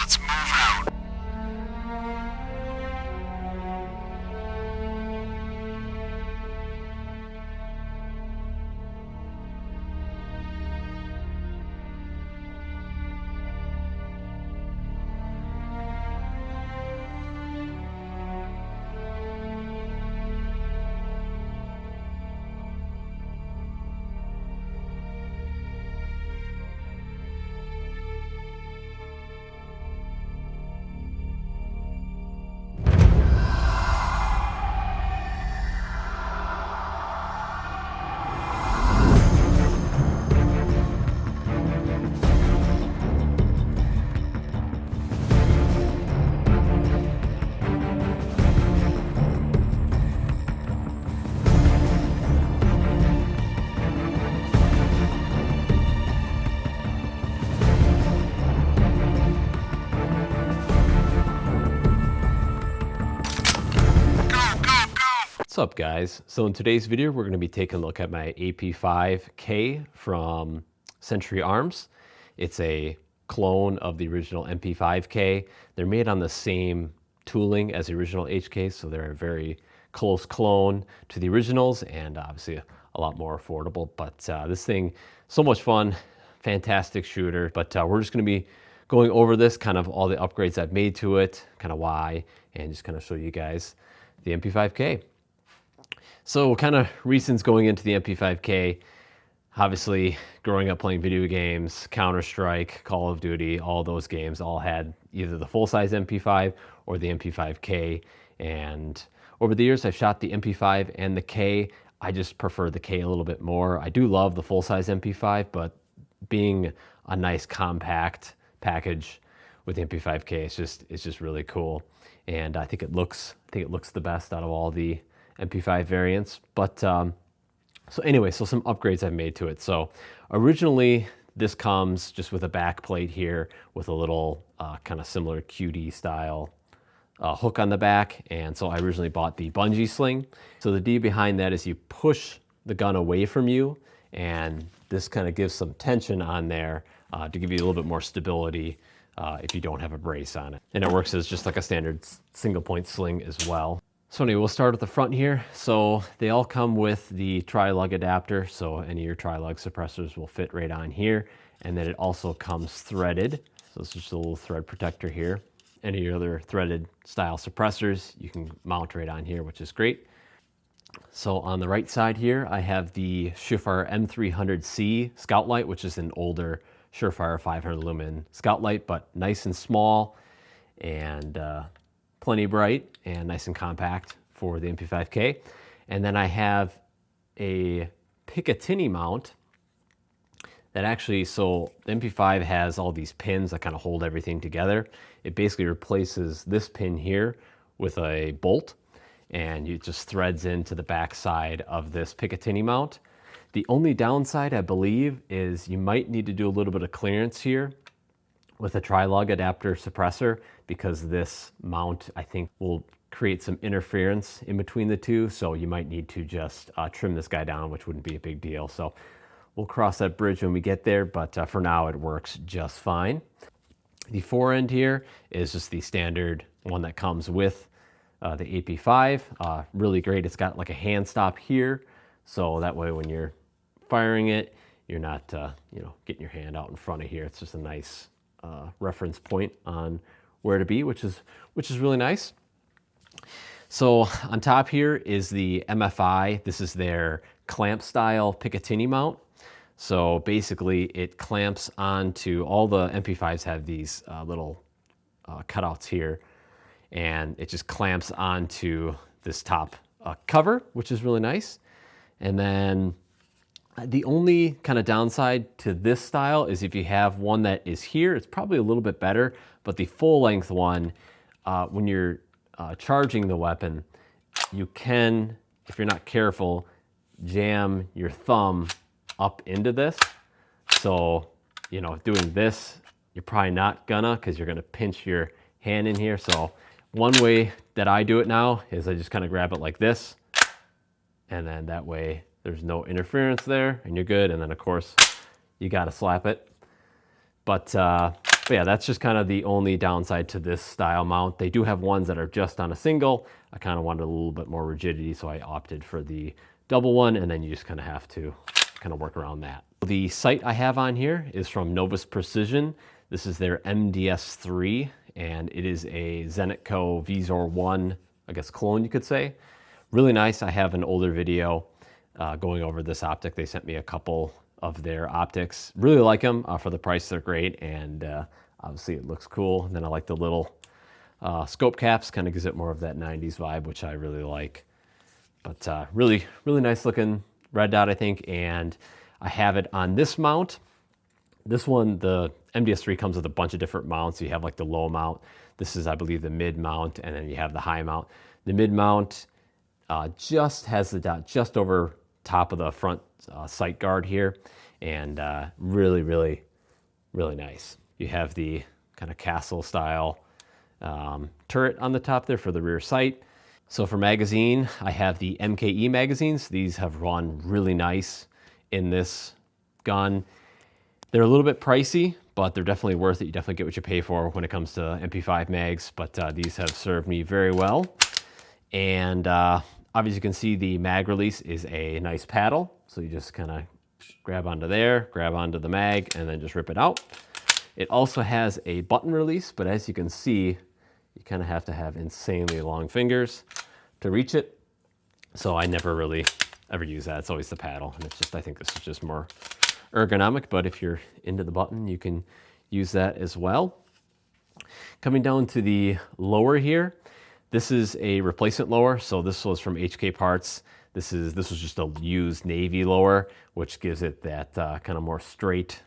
Let's move out. What's up, guys? So in today's video, we're going to be taking a look at my AP5-K from Century Arms. It's a clone of the original MP5-K. They're made on the same tooling as the original HK, so they're a very close clone to the originals and obviously a lot more affordable. But this thing, so much fun, fantastic shooter. But we're just going to be going over this, kind of all the upgrades I've made to it, kind of why, and just kind of show you guys the MP5-K. So kind of reasons going into the MP5-K, obviously growing up playing video games, Counter-Strike, Call of Duty, all those games all had either the full-size MP5 or the MP5-K. And over the years, I've shot the MP5 and the K. I just prefer the K a little bit more. I do love the full-size MP5, but being a nice compact package with the MP5-K, it's just really cool. And I think it looks the best out of all the MP5 variants. But so anyway, so some upgrades I've made to it. So originally this comes just with a back plate here with a little kind of similar QD style hook on the back. And so I originally bought the bungee sling. So the idea behind that is you push the gun away from you, and this kind of gives some tension on there to give you a little bit more stability if you don't have a brace on it. And it works as just like a standard single point sling as well. So anyway, we'll start at the front here. So they all come with the tri-lug adapter. So any of your tri-lug suppressors will fit right on here. And then it also comes threaded. So it's just a little thread protector here. Any of your other threaded style suppressors, you can mount right on here, which is great. So on the right side here, I have the Surefire M300C scout light, which is an older Surefire 500 lumen scout light, but nice and small and plenty bright and nice and compact for the MP5-K. And then I have a Picatinny mount that actually, so the MP5 has all these pins that kind of hold everything together. It basically replaces this pin here with a bolt, and it just threads into the back side of this Picatinny mount. The only downside, I believe, is you might need to do a little bit of clearance here with a tri-lug adapter suppressor, because this mount, I think, will create some interference in between the two. So you might need to just trim this guy down, which wouldn't be a big deal. So we'll cross that bridge when we get there, but for now it works just fine. The fore end here is just the standard one that comes with the AP5. Really great. It's got like a hand stop here, so that way when you're firing it, you're not getting your hand out in front of here. It's just a nice reference point on where to be, which is really nice. So on top here is the MFI. This is their clamp style Picatinny mount. So basically it clamps onto, all the MP5s have these little cutouts here, and it just clamps onto this top cover, which is really nice. And then the only kind of downside to this style is if you have one that is here, it's probably a little bit better, but the full length one, when you're charging the weapon, you can, if you're not careful, jam your thumb up into this. So, doing this, you're probably not gonna, because you're gonna pinch your hand in here. So one way that I do it now is I just kind of grab it like this, and then that way there's no interference there and you're good. And then of course you got to slap it. But But yeah, that's just kind of the only downside to this style mount. They do have ones that are just on a single. I kind of wanted a little bit more rigidity, so I opted for the double one, and then you just kind of have to kind of work around that. The sight I have on here is from Novus Precision. This is their MDS3, and it is a Zenitco Visor 1, I guess clone you could say. Really nice. I have an older video going over this optic. They sent me a couple of their optics. Really like them. For the price, they're great, and obviously it looks cool. And then I like the little scope caps, kind of gives it more of that 90s vibe, which I really like. But really, really nice looking red dot, I think, and I have it on this mount. This one, the MDS3 comes with a bunch of different mounts. You have like the low mount. This is, I believe, the mid mount, and then you have the high mount. The mid mount just has the dot just over top of the front sight guard here, and really, really, really nice. You have the kind of castle style turret on the top there for the rear sight. So for magazine, I have the MKE magazines. These have run really nice in this gun. They're a little bit pricey, but they're definitely worth it. You definitely get what you pay for when it comes to MP5 mags, but these have served me very well. And obviously you can see the mag release is a nice paddle. So you just kind of grab onto there, grab onto the mag, and then just rip it out. It also has a button release, but as you can see, you kind of have to have insanely long fingers to reach it. So I never really ever use that. It's always the paddle. And it's just, I think this is just more ergonomic, but if you're into the button, you can use that as well. Coming down to the lower here, this is a replacement lower. So this was from HK Parts. This was just a used Navy lower, which gives it that kind of more straight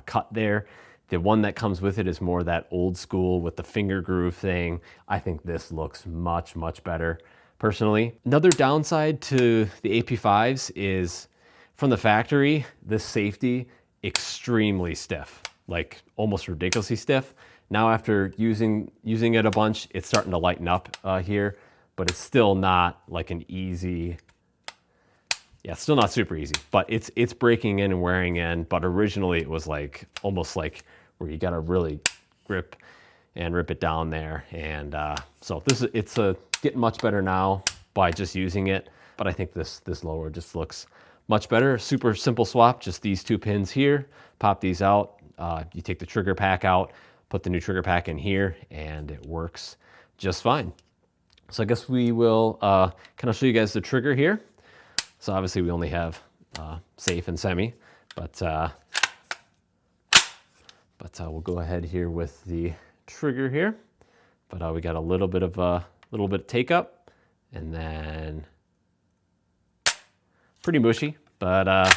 cut there. The one that comes with it is more that old school with the finger groove thing. I think this looks much, much better personally. Another downside to the AP5s is from the factory, this safety, extremely stiff, like almost ridiculously stiff. Now after using it a bunch, it's starting to lighten up here, but it's still not like an easy, yeah, it's still not super easy, but it's breaking in and wearing in. But originally it was like almost like where you got to really grip and rip it down there. And so it's getting much better now by just using it. But I think this lower just looks much better. Super simple swap, just these two pins here. Pop these out. You take the trigger pack out, put the new trigger pack in here, and it works just fine. So I guess we will kind of show you guys the trigger here. So obviously we only have safe and semi, but we'll go ahead here with the trigger here. But we got a little bit of take up, and then pretty mushy. But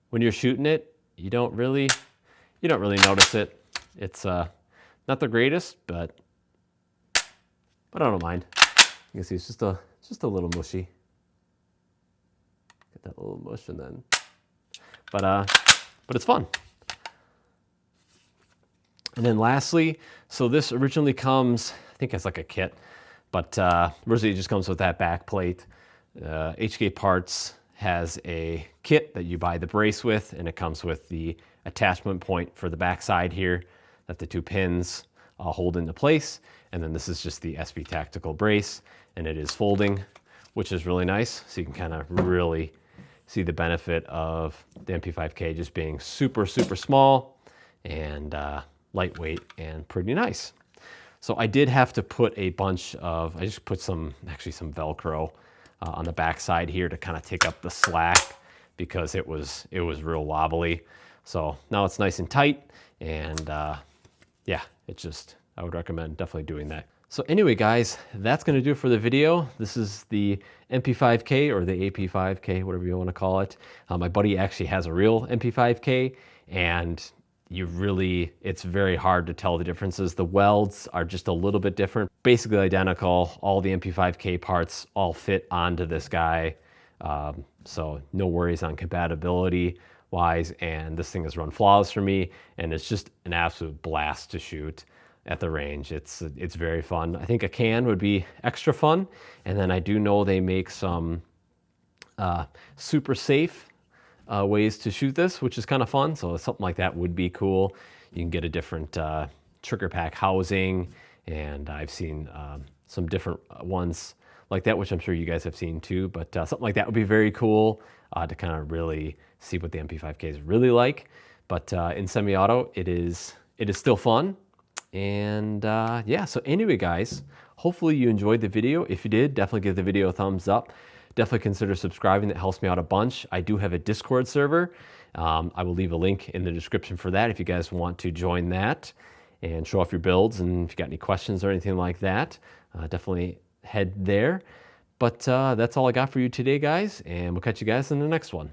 when you're shooting it, you don't really notice it. It's not the greatest, but I don't mind. You can see it's just a little mushy. Get that little mush, and then, but it's fun. And then lastly, so this originally comes, I think it's like a kit, but originally it just comes with that back plate. HK Parts has a kit that you buy the brace with, and it comes with the attachment point for the back side here that the two pins hold into place. And then this is just the SB Tactical brace, and it is folding, which is really nice. So you can kind of really see the benefit of the MP5K just being super, super small and lightweight and pretty nice. So I did have to put a bunch of, I just put some Velcro on the back side here to kind of take up the slack because it was real wobbly. So now it's nice and tight, and yeah, I would recommend definitely doing that. So anyway, guys, that's going to do it for the video. This is the MP5K or the AP5K, whatever you want to call it. My buddy actually has a real MP5K, and it's very hard to tell the differences. The welds are just a little bit different, basically identical. All the MP5K parts all fit onto this guy. So no worries on compatibility wise. And this thing has run flawless for me, and it's just an absolute blast to shoot at the range. It's very fun. I think a can would be extra fun. And then I do know they make some super safe ways to shoot this, which is kind of fun. So something like that would be cool. You can get a different trigger pack housing, and I've seen some different ones like that, which I'm sure you guys have seen too. But something like that would be very cool to kind of really see what the MP5K is really like. But in semi-auto, it is still fun. And yeah, so anyway, guys, hopefully you enjoyed the video. If you did, definitely give the video a thumbs up. Definitely consider subscribing. That helps me out a bunch. I do have a Discord server. I will leave a link in the description for that if you guys want to join that and show off your builds. And if you got any questions or anything like that, definitely head there. But that's all I got for you today, guys, and we'll catch you guys in the next one.